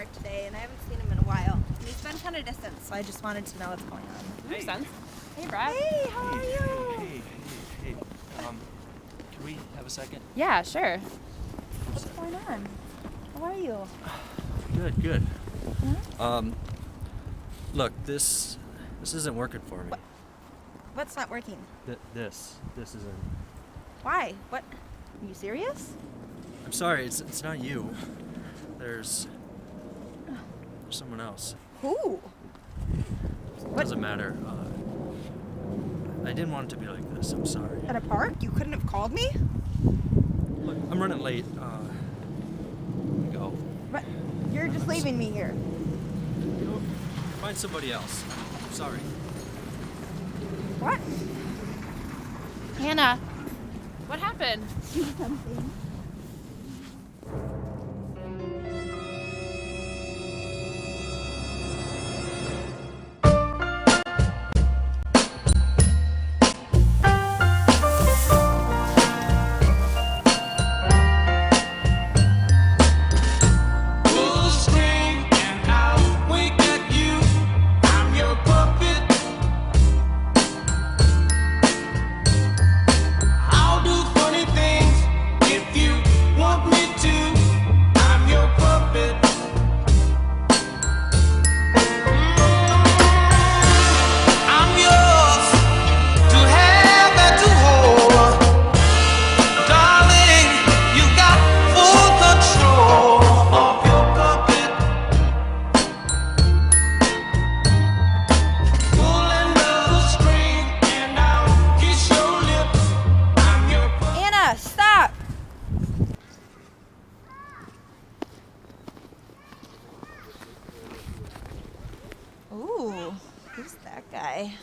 work today, and I haven't seen him in a while. And he's been kind of distant, so I just wanted to know what's going on. Makes sense. Hey, Brad. Hey, how are you? Hey. Can we have a second? Yeah, sure. What's going on? How are you? Good. Hmm? Look, this isn't working for me. What's not working? This isn't. Why? What? Are you serious? I'm sorry, it's not you. There's someone else. Who? What? Doesn't matter. I didn't want it to be like this. I'm sorry. At a park? You couldn't have called me? Look, I'm running late. Let me go. But you're just leaving me here. Go find somebody else. I'm sorry. What? Hannah, what happened? Something. Stop! Ooh, who's that guy?